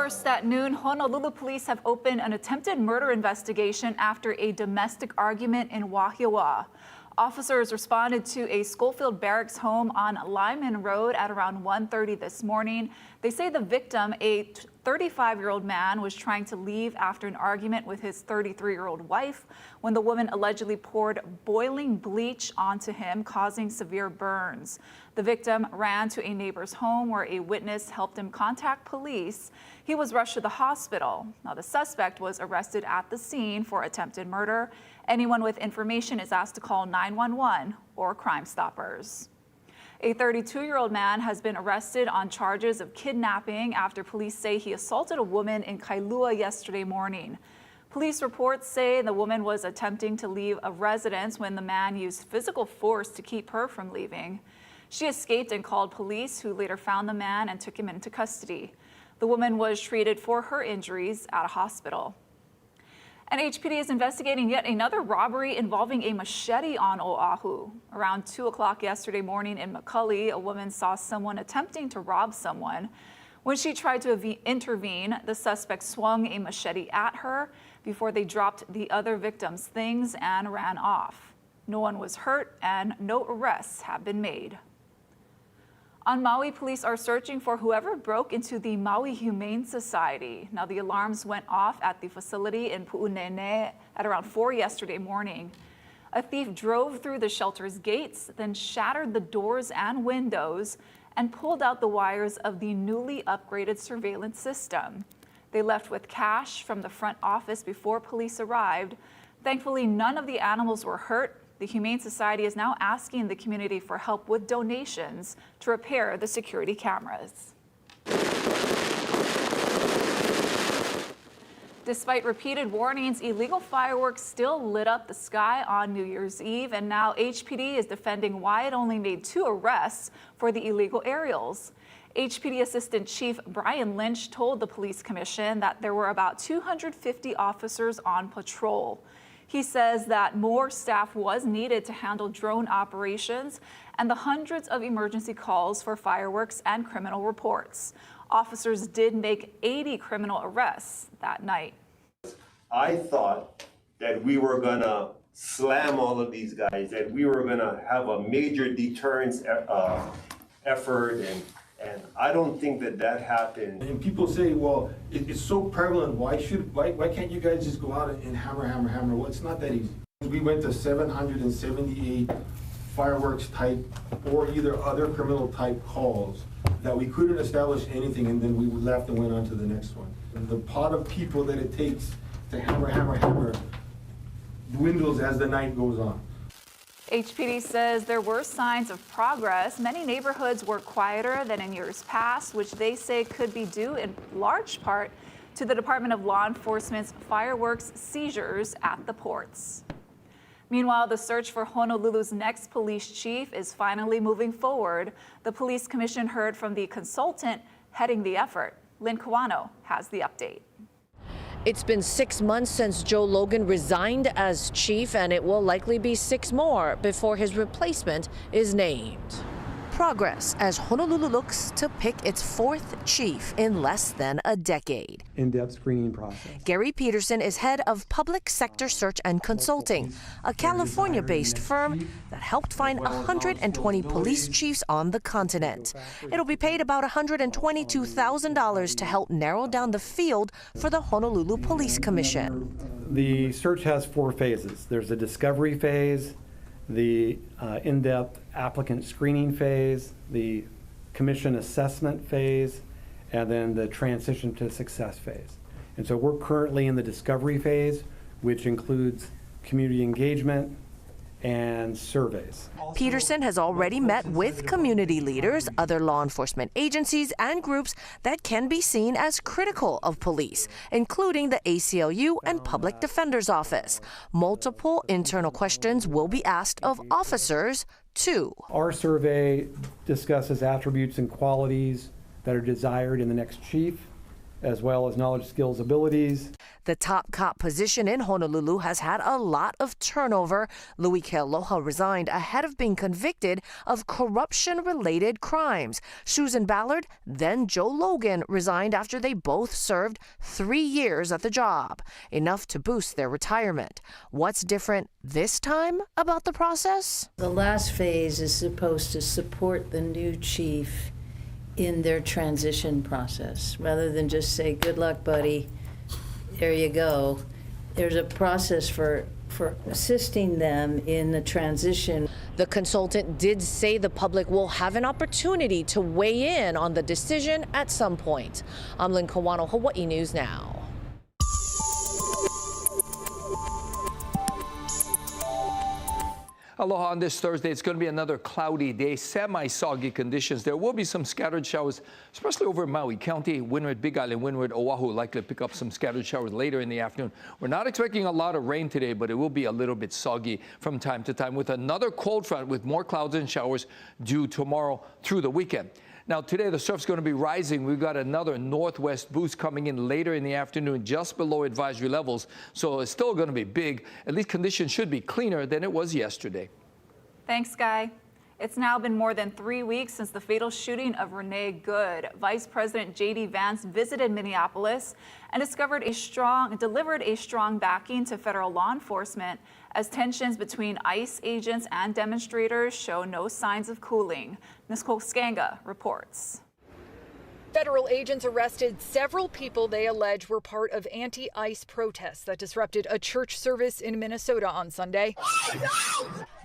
First at noon, Honolulu police have opened an attempted murder investigation after a domestic argument in Wahiawa. Officers responded to a Schofield Barracks home on Lyman Road at around 1:30 this morning. They say the victim, a 35-year-old man, was trying to leave after an argument with his 33-year-old wife when the woman allegedly poured boiling bleach onto him, causing severe burns. The victim ran to a neighbor's home where a witness helped him contact police. He was rushed to the hospital. Now, the suspect was arrested at the scene for attempted murder. Anyone with information is asked to call 911 or Crime Stoppers. A 32-year-old man has been arrested on charges of kidnapping after police say he assaulted a woman in Kailua yesterday morning. Police reports say the woman was attempting to leave a residence when the man used physical force to keep her from leaving. She escaped and called police, who later found the man and took him into custody. The woman was treated for her injuries at a hospital. And HPD is investigating yet another robbery involving a machete on Oahu. Around 2 o'clock yesterday morning in McCully, a woman saw someone attempting to rob someone. When she tried to intervene, the suspect swung a machete at her before they dropped the other victim's things and ran off. No one was hurt and no arrests have been made. On Maui, police are searching for whoever broke into the Maui Humane Society. Now, the alarms went off at the facility in Pu'unene at around 4 yesterday morning. A thief drove through the shelter's gates, then shattered the doors and windows and pulled out the wires of the newly upgraded surveillance system. They left with cash from the front office before police arrived. Thankfully, none of the animals were hurt. The Humane Society is now asking the community for help with donations to repair the security cameras. Despite repeated warnings, illegal fireworks still lit up the sky on New Year's Eve, and now HPD is defending why it only made 2 arrests for the illegal aerials. HPD Assistant Chief Brian Lynch told the Police Commission that there were about 250 officers on patrol. He says that more staff was needed to handle drone operations and the hundreds of emergency calls for fireworks and criminal reports. Officers did make 80 criminal arrests that night. I thought that we were gonna slam all of these guys, that we were gonna have a major deterrence effort, and I don't think that happened. And people say, well, it's so prevalent, why can't you guys just go out and hammer? Well, it's not that easy. We went to 778 fireworks type or either other criminal type calls that we couldn't establish anything, and then we left and went on to the next one. And the pot of people that it takes to hammer dwindles as the night goes on. HPD says there were signs of progress. Many neighborhoods were quieter than in years past, which they say could be due in large part to the Department of Law Enforcement's fireworks seizures at the ports. Meanwhile, the search for Honolulu's next police chief is finally moving forward. The Police Commission heard from the consultant heading the effort. Lynn Kawano has the update. It's been 6 months since Joe Logan resigned as chief, and it will likely be 6 more before his replacement is named. Progress as Honolulu looks to pick its 4th chief in less than a decade. In-depth screening process. Gary Peterson is head of Public Sector Search and Consulting, a California-based firm that helped find 120 police chiefs on the continent. It'll be paid about $122,000 to help narrow down the field for the Honolulu Police Commission. The search has 4 phases. There's a discovery phase, the in-depth applicant screening phase, the commission assessment phase, and then the transition to success phase. And so we're currently in the discovery phase, which includes community engagement and surveys. Peterson has already met with community leaders, other law enforcement agencies, and groups that can be seen as critical of police, including the ACLU and Public Defender's Office. Multiple internal questions will be asked of officers, too. Our survey discusses attributes and qualities that are desired in the next chief, as well as knowledge, skills, abilities. The top cop position in Honolulu has had a lot of turnover. Louis Kailua resigned ahead of being convicted of corruption-related crimes. Susan Ballard, then Joe Logan, resigned after they both served 3 years at the job, enough to boost their retirement. What's different this time about the process? The last phase is supposed to support the new chief in their transition process, rather than just say, good luck, buddy, there you go. There's a process for assisting them in the transition. The consultant did say the public will have an opportunity to weigh in on the decision at some point. I'm Lynn Kawano, Hawaii News Now. Aloha. On this Thursday, it's going to be another cloudy day, semi-soggy conditions. There will be some scattered showers, especially over Maui County, Windward, Big Island, Windward, Oahu, likely to pick up some scattered showers later in the afternoon. We're not expecting a lot of rain today, but it will be a little bit soggy from time to time with another cold front with more clouds and showers due tomorrow through the weekend. Now, today, the surf's going to be rising. We've got another northwest boost coming in later in the afternoon, just below advisory levels. So it's still going to be big. At least conditions should be cleaner than it was yesterday. Thanks, Guy. It's now been more than 3 weeks since the fatal shooting of Renee Good. Vice President J.D. Vance visited Minneapolis and delivered a strong backing to federal law enforcement as tensions between ICE agents and demonstrators show no signs of cooling. Nicole Skanga reports. Federal agents arrested several people they allege were part of anti-ICE protests that disrupted a church service in Minnesota on Sunday.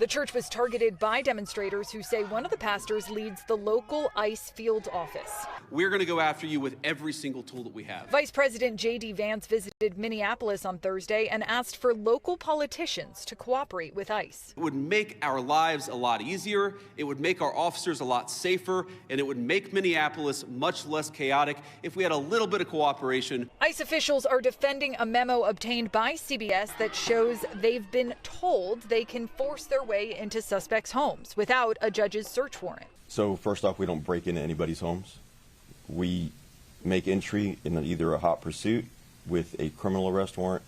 The church was targeted by demonstrators who say one of the pastors leads the local ICE field office. We're going to go after you with every single tool that we have. Vice President J.D. Vance visited Minneapolis on Thursday and asked for local politicians to cooperate with ICE. It would make our lives a lot easier, it would make our officers a lot safer, and it would make Minneapolis much less chaotic if we had a little bit of cooperation. ICE officials are defending a memo obtained by CBS that shows they've been told they can force their way into suspects' homes without a judge's search warrant. So first off, we don't break into anybody's homes. We make entry in either a hot pursuit with a criminal arrest warrant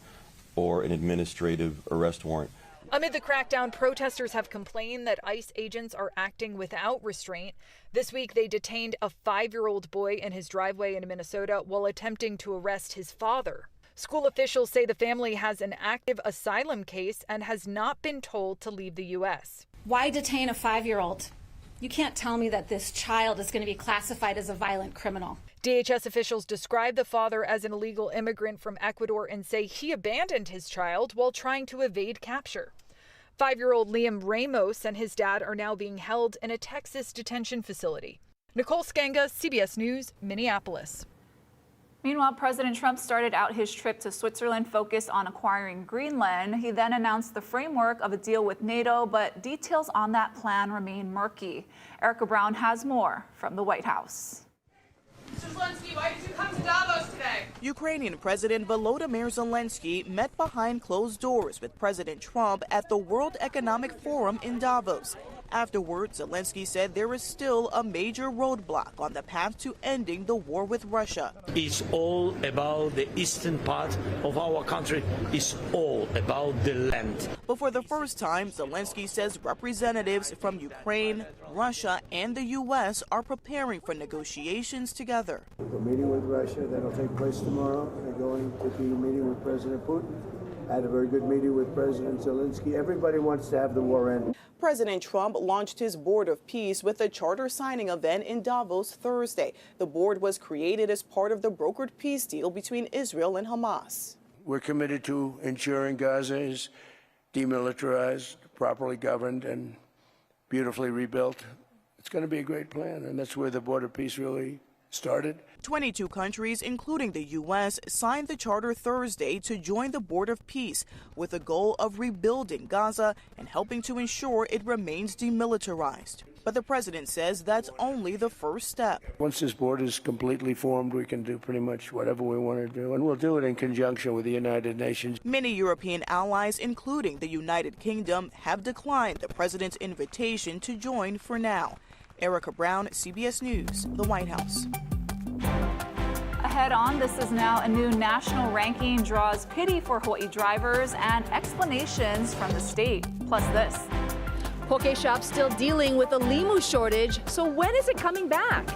or an administrative arrest warrant. Amid the crackdown, protesters have complained that ICE agents are acting without restraint. This week, they detained a 5-year-old boy in his driveway in Minnesota while attempting to arrest his father. School officials say the family has an active asylum case and has not been told to leave the U.S. Why detain a 5-year-old? You can't tell me that this child is going to be classified as a violent criminal. DHS officials describe the father as an illegal immigrant from Ecuador and say he abandoned his child while trying to evade capture. 5-year-old Liam Ramos and his dad are now being held in a Texas detention facility. Nicole Skanga, CBS News, Minneapolis. Meanwhile, President Trump started out his trip to Switzerland focused on acquiring Greenland. He then announced the framework of a deal with NATO, but details on that plan remain murky. Erica Brown has more from the White House. Mr. Zelenskyy, why did you come to Davos today? Ukrainian President Volodymyr Zelenskyy met behind closed doors with President Trump at the World Economic Forum in Davos. Afterwards, Zelenskyy said there is still a major roadblock on the path to ending the war with Russia. It's all about the eastern part of our country. It's all about the land. But for the first time, Zelenskyy says representatives from Ukraine, Russia, and the U.S. are preparing for negotiations together. We're meeting with Russia. That'll take place tomorrow. They're going to be meeting with President Putin. I had a very good meeting with President Zelenskyy. Everybody wants to have the war end. President Trump launched his Board of Peace with a charter signing event in Davos Thursday. The board was created as part of the brokered peace deal between Israel and Hamas. We're committed to ensuring Gaza is demilitarized, properly governed, and beautifully rebuilt. It's going to be a great plan, and that's where the Board of Peace really started. 22 countries, including the U.S., signed the charter Thursday to join the Board of Peace with the goal of rebuilding Gaza and helping to ensure it remains demilitarized. But the president says that's only the first step. Once this board is completely formed, we can do pretty much whatever we want to do, and we'll do it in conjunction with the United Nations. Many European allies, including the United Kingdom, have declined the president's invitation to join for now. Erica Brown, CBS News, the White House. ahead on This Is Now, a new national ranking draws pity for Hawaii drivers and explanations from the state. Plus this. Poke shops still dealing with a limu shortage, so when is it coming back?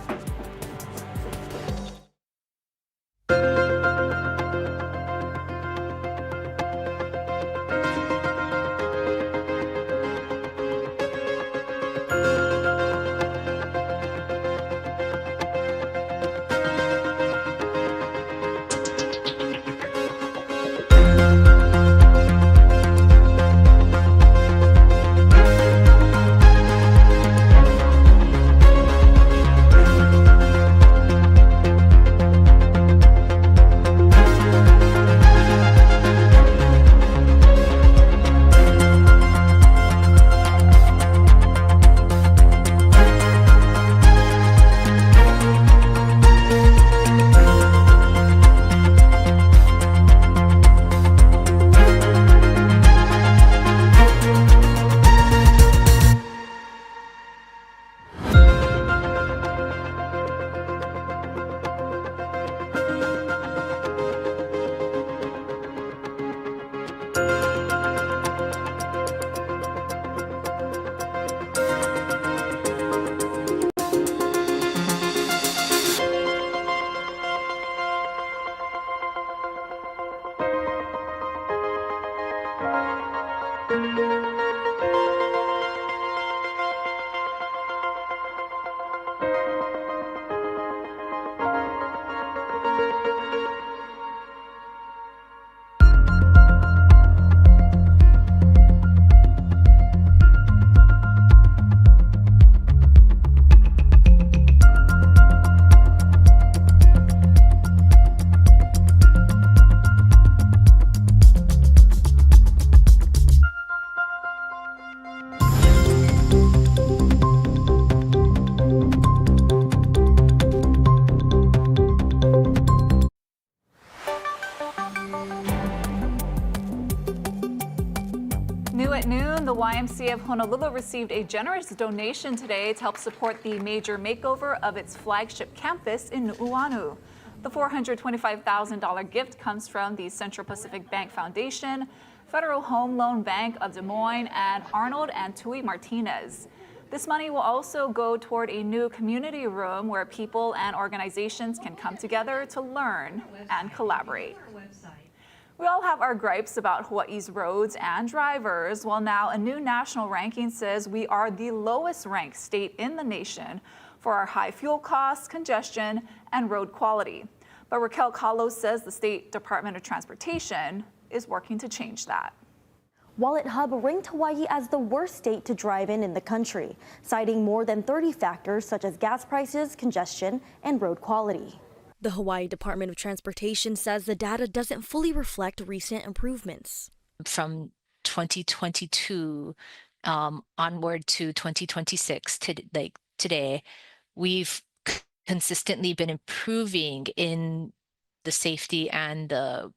New at noon, the YMCA of Honolulu received a generous donation today to help support the major makeover of its flagship campus in Oahu. The $425,000 gift comes from the Central Pacific Bank Foundation, Federal Home Loan Bank of Des Moines, and Arnold and Tui Martinez. This money will also go toward a new community room where people and organizations can come together to learn and collaborate. We all have our gripes about Hawaii's roads and drivers. Well, now a new national ranking says we are the lowest ranked state in the nation for our high fuel costs, congestion, and road quality. But Raquel Kalos says the State Department of Transportation is working to change that. Wallet Hub ranked Hawaii as the worst state to drive in the country, citing more than 30 factors such as gas prices, congestion, and road quality. The Hawaii Department of Transportation says the data doesn't fully reflect recent improvements. From 2022 onward to 2026, today, we've consistently been improving in the safety and the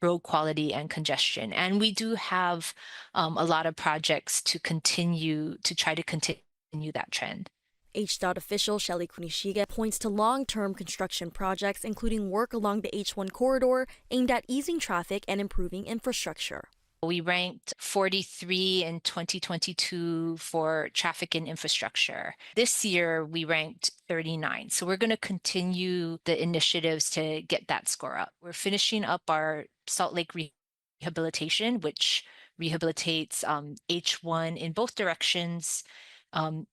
road quality and congestion. And we do have a lot of projects to try to continue that trend. HDOT official Shelly Kunishige points to long-term construction projects, including work along the H1 corridor aimed at easing traffic and improving infrastructure. We ranked 43 in 2022 for traffic and infrastructure. This year, we ranked 39. So we're going to continue the initiatives to get that score up. We're finishing up our Salt Lake rehabilitation, which rehabilitates H1 in both directions,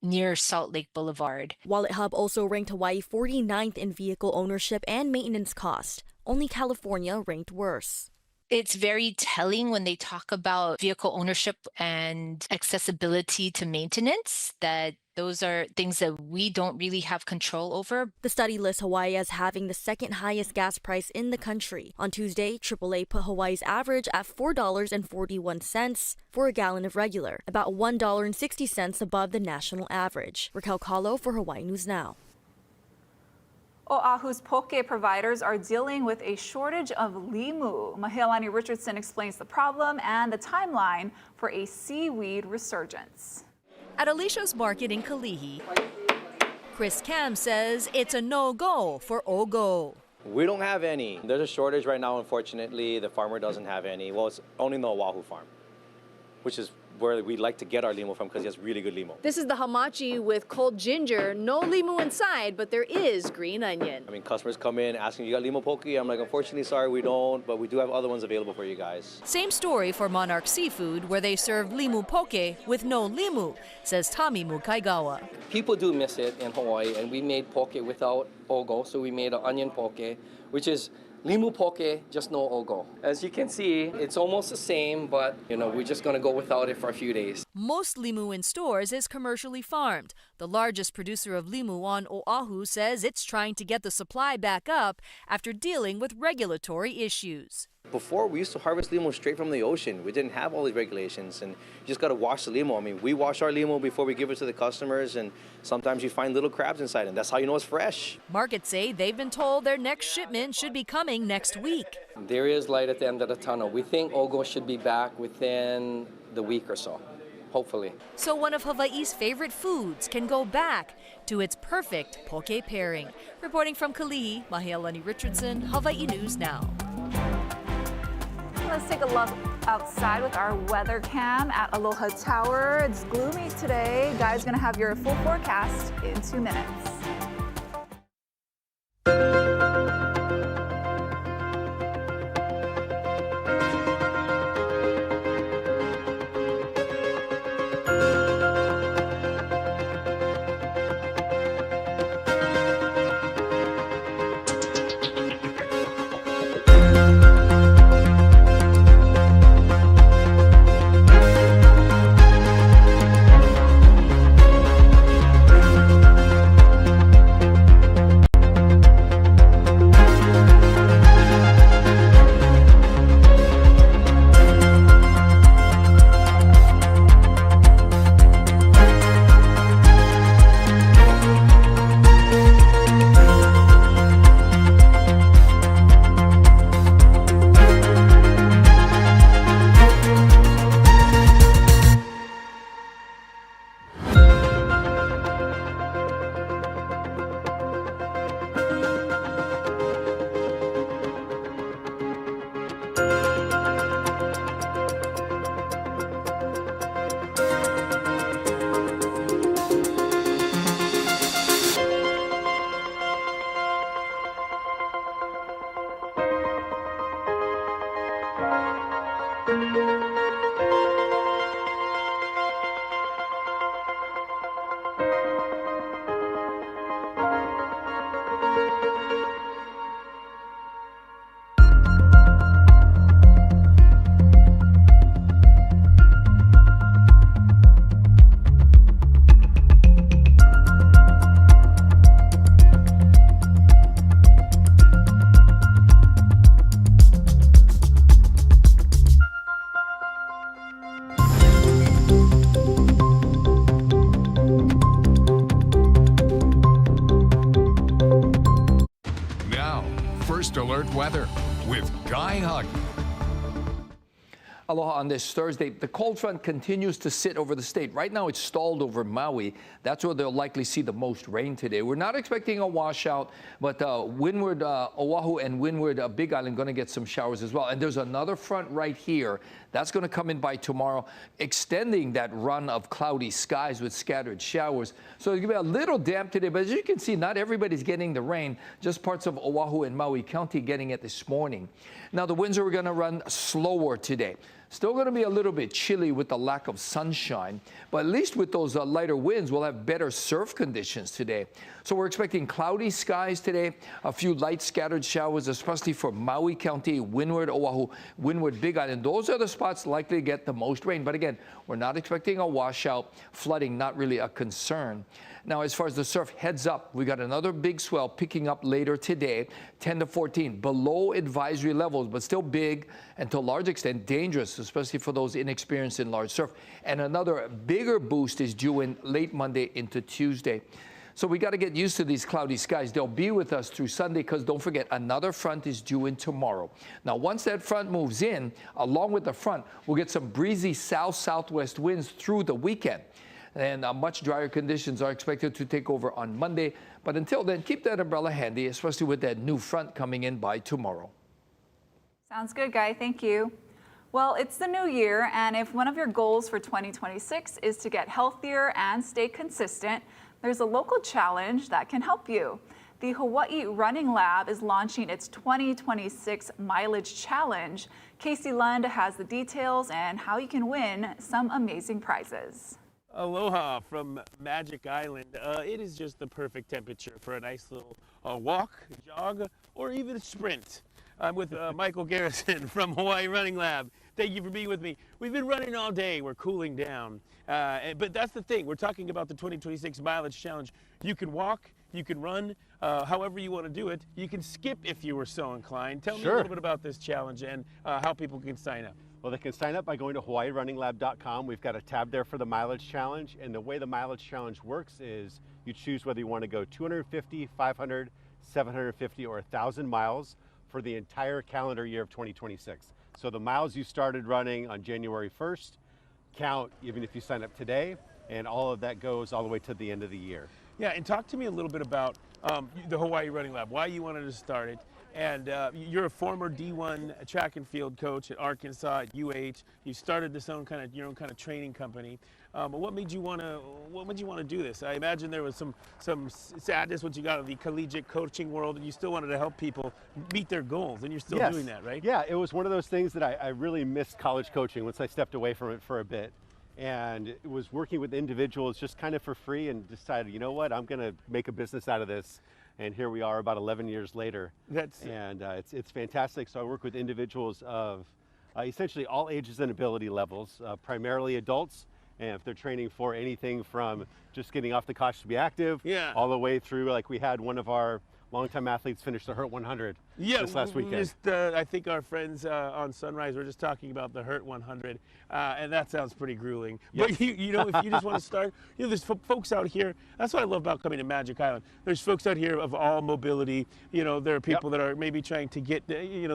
near Salt Lake Boulevard. Wallet Hub also ranked Hawaii 49th in vehicle ownership and maintenance cost. Only California ranked worse. It's very telling when they talk about vehicle ownership and accessibility to maintenance, that those are things that we don't really have control over. The study lists Hawaii as having the second highest gas price in the country. On Tuesday, AAA put Hawaii's average at $4.41 for a gallon of regular, about $1.60 above the national average. Raquel Kahlo for Hawaii News Now. Oahu's poke providers are dealing with a shortage of limu. Mahealani Richardson explains the problem and the timeline for a seaweed resurgence. At Alicia's Market in Kalihi, Chris Cam says it's a no-go for Ogo. We don't have any. There's a shortage right now, unfortunately. The farmer doesn't have any. Well, it's only in the Oahu farm, which is where we like to get our limu from because he has really good limu. This is the hamachi with cold ginger. No limu inside, but there is green onion. I mean, customers come in asking, you got limu poke? I'm like, unfortunately, sorry, we don't, but we do have other ones available for you guys. Same story for Monarch Seafood, where they serve limu poke with no limu, says Tommy Mukaigawa. People do miss it in Hawaii, and we made poke without ogo, so we made an onion poke, which is limu poke, just no ogo. As you can see, it's almost the same, but we're just gonna go without it for a few days. Most limu in stores is commercially farmed. The largest producer of limu on Oahu says it's trying to get the supply back up after dealing with regulatory issues. Before, we used to harvest limu straight from the ocean. We didn't have all these regulations, and you just got to wash the limu. I mean, we wash our limu before we give it to the customers, and sometimes you find little crabs inside, and that's how you know it's fresh. Markets say they've been told their next shipment should be coming next week. There is light at the end of the tunnel. We think ogo should be back within the week or so, hopefully. So one of Hawaii's favorite foods can go back to its perfect poke pairing. Reporting from Kalihi, Mahialani Richardson, Hawaii News Now. Let's take a look outside with our weather cam at Aloha Tower. It's gloomy today. Guy's gonna have your full forecast in 2 minutes. Alert weather with Guy Hug. Aloha on this Thursday. The cold front continues to sit over the state. Right now it's stalled over Maui. That's where they'll likely see the most rain today. We're not expecting a washout, but windward Oahu and windward Big Island going to get some showers as well. And there's another front right here. That's going to come in by tomorrow, extending that run of cloudy skies with scattered showers. So it's going to be a little damp today, but as you can see, not everybody's getting the rain. Just parts of Oahu and Maui County getting it this morning. Now the winds are going to run slower today. Still going to be a little bit chilly with the lack of sunshine, but at least with those lighter winds, we'll have better surf conditions today. So we're expecting cloudy skies today, a few light scattered showers, especially for Maui County, windward Oahu, windward Big Island. Those are the spots likely to get the most rain. But again, we're not expecting a washout. Flooding, not really a concern. Now, as far as the surf, heads up, we got another big swell picking up later today, 10 to 14, below advisory levels, but still big and to a large extent dangerous, especially for those inexperienced in large surf. And another bigger boost is due in late Monday into Tuesday. So we got to get used to these cloudy skies. They'll be with us through Sunday because don't forget, another front is due in tomorrow. Now, once that front moves in, along with the front, we'll get some breezy south-southwest winds through the weekend. and much drier conditions are expected to take over on Monday. But until then, keep that umbrella handy, especially with that new front coming in by tomorrow. Sounds good, Guy. Thank you. Well, it's the new year, and if one of your goals for 2026 is to get healthier and stay consistent, there's a local challenge that can help you. The Hawaii Running Lab is launching its 2026 Mileage Challenge. Casey Lund has the details and how you can win some amazing prizes. Aloha from Magic Island. It is just the perfect temperature for a nice little walk, jog, or even a sprint. I'm with Michael Garrison from Hawaii Running Lab. Thank you for being with me. We've been running all day. We're cooling down. But that's the thing. We're talking about the 2026 Mileage Challenge. You can walk, you can run, however you want to do it. You can skip if you were so inclined. Tell me a little bit about this challenge and how people can sign up. Well, they can sign up by going to hawaiirunninglab.com. We've got a tab there for the Mileage Challenge. And the way the Mileage Challenge works is you choose whether you want to go 250, 500, 750, or 1,000 miles for the entire calendar year of 2026. So the miles you started running on January 1st count even if you sign up today, and all of that goes all the way to the end of the year. Yeah, and talk to me a little bit about the Hawaii Running Lab, why you wanted to start it. And you're a former D1 track and field coach at Arkansas, at UH. You started your own kind of training company. But what made you want to do this? I imagine there was some sadness once you got into the collegiate coaching world, and you still wanted to help people meet their goals, and you're still doing that, right? Yeah, it was one of those things that I really missed college coaching once I stepped away from it for a bit. And it was working with individuals just kind of for free, and decided, you know what, I'm going to make a business out of this. And here we are about 11 years later. It's fantastic. So I work with individuals of essentially all ages and ability levels, primarily adults. And if they're training for anything from just getting off the couch to be active, all the way through, like we had one of our longtime athletes finish the Hurt 100 this last weekend. I think our friends on Sunrise were just talking about the Hurt 100, and that sounds pretty grueling. Yes. But if you just want to start, there's folks out here. That's what I love about coming to Magic Island. There's folks out here of all mobility. There are people that are maybe trying to get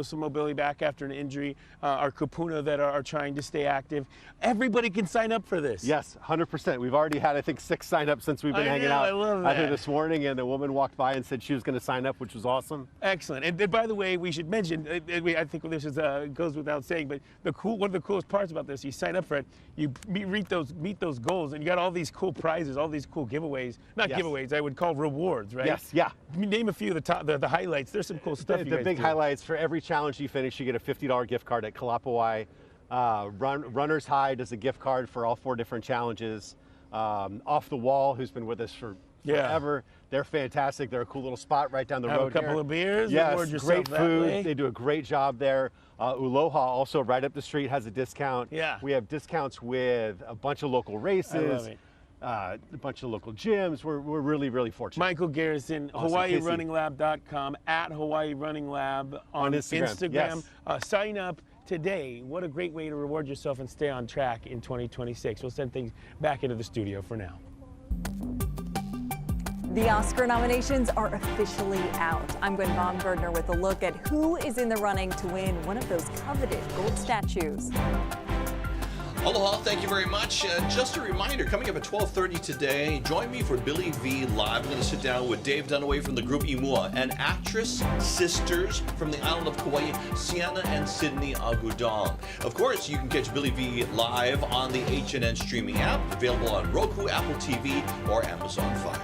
some mobility back after an injury. Our kupuna that are trying to stay active. Everybody can sign up for this. Yes, 100%. We've already had, I think, 6 sign-ups since we've been hanging out. I love that. I think this morning, and the woman walked by and said she was going to sign up, which was awesome. Excellent. And by the way, we should mention, I think this is goes without saying, but one of the coolest parts about this, you sign up for it, you meet those goals, and you got all these cool prizes, all these cool giveaways. Not giveaways, I would call rewards, right? Yes, yeah. Name a few of the highlights. There's some cool stuff. The big highlights: for every challenge you finish, you get a $50 gift card at Kalapawai. Runner's High does a gift card for all 4 different challenges. Off the Wall, who's been with us for forever. They're fantastic. They're a cool little spot right down the road. A couple of beers. Yes, great food. They do a great job there. Uloha, also right up the street, has a discount. Yeah. We have discounts with a bunch of local races. I love it. A bunch of local gyms. We're really, really fortunate. Michael Garrison, HawaiiRunningLab.com, at Hawaii Running Lab on Instagram. Yes. Sign up today. What a great way to reward yourself and stay on track in 2026. We'll send things back into the studio for now. The Oscar nominations are officially out. I'm Gwen Baumgardner with a look at who is in the running to win one of those coveted gold statues. Aloha, thank you very much. Just a reminder, coming up at 12:30 today, join me for Billy V Live. I'm going to sit down with Dave Dunaway from the group Imua and actress sisters from the island of Kauai, Sienna and Sydney Agudong. Of course, you can catch Billy V Live on the HNN streaming app, available on Roku, Apple TV, or Amazon Fire.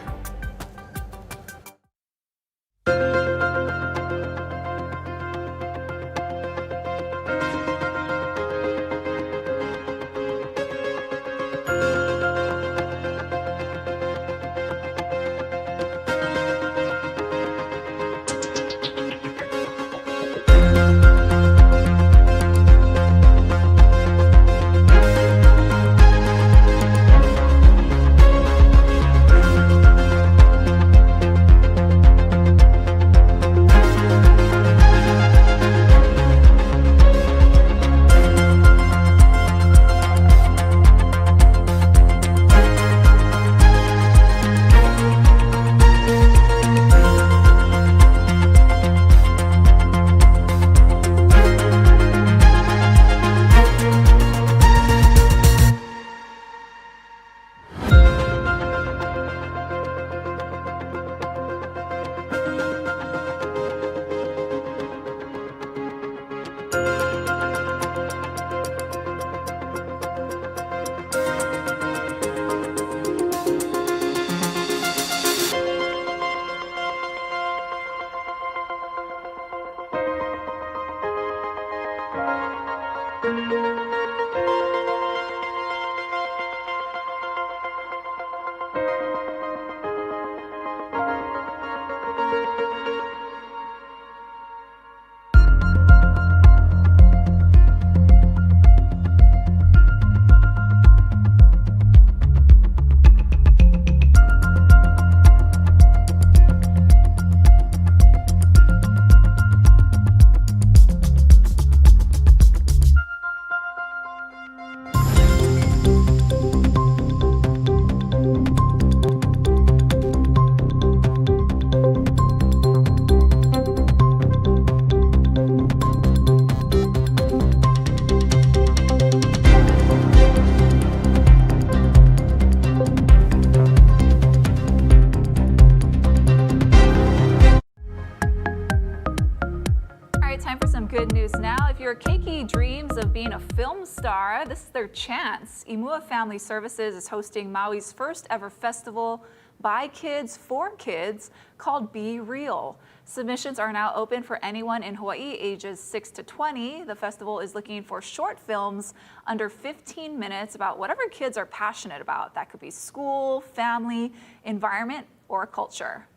Time for some good news now. If your keiki dreams of being a film star, this is their chance. Imua Family Services is hosting Maui's first ever festival by kids for kids called Be Real. Submissions are now open for anyone in Hawaii ages 6 to 20. The festival is looking for short films under 15 minutes about whatever kids are passionate about. That could be school, family, environment, or culture.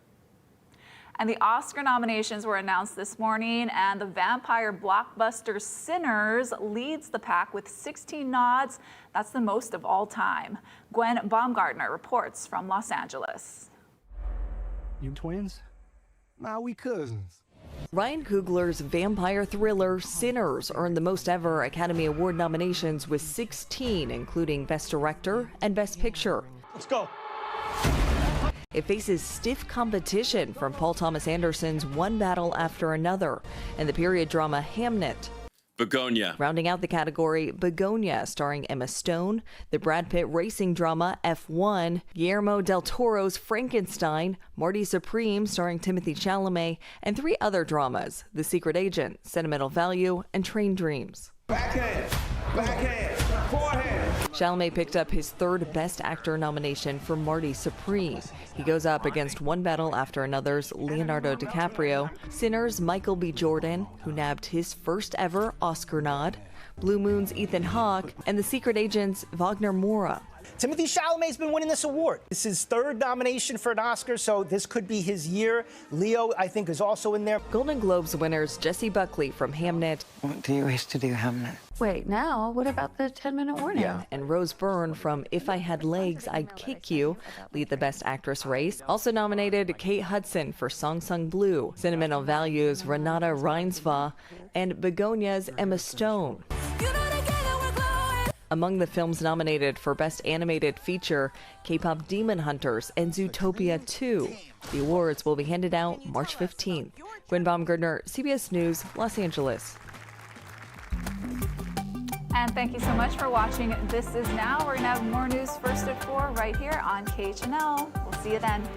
And the Oscar nominations were announced this morning, and the vampire blockbuster Sinners leads the pack with 16 nods. That's the most of all time. Gwen Baumgartner reports from Los Angeles. You twins? Maui cousins. Ryan Coogler's vampire thriller Sinners earned the most ever Academy Award nominations with 16, including Best Director and Best Picture. Let's go. It faces stiff competition from Paul Thomas Anderson's One Battle After Another and the period drama Hamnet. Begonia. Rounding out the category, Begonia, starring Emma Stone, the Brad Pitt racing drama F1, Guillermo del Toro's Frankenstein, Marty Supreme, starring Timothy Chalamet, and 3 other dramas, The Secret Agent, Sentimental Value, and Train Dreams. Backhand, forehand. Chalamet picked up his 3rd Best Actor nomination for Marty Supreme. He goes up against One Battle After Another's Leonardo DiCaprio, Sinners' Michael B. Jordan, who nabbed his first ever Oscar nod, Blue Moon's Ethan Hawke, and The Secret Agent's Wagner Moura. Timothy Chalamet's been winning this award. This is his 3rd nomination for an Oscar, so this could be his year. Leo, I think, is also in there. Golden Globes winners Jessie Buckley from Hamnet. What do you wish to do, Hamnet? Wait, now what about the 10-minute warning? Yeah. And Rose Byrne from If I Had Legs, I'd Kick You lead the Best Actress race. Also nominated Kate Hudson for Song Sung Blue, Sentimental Values' Renata Reinsva, and Begonia's Emma Stone. Among the films nominated for Best Animated Feature, K-pop Demon Hunters and Zootopia 2. The awards will be handed out March 15th. Gwen Baumgartner, CBS News, Los Angeles. And thank you so much for watching This Is Now. We're going to have more news first at 4 right here on KHNL. We'll see you then.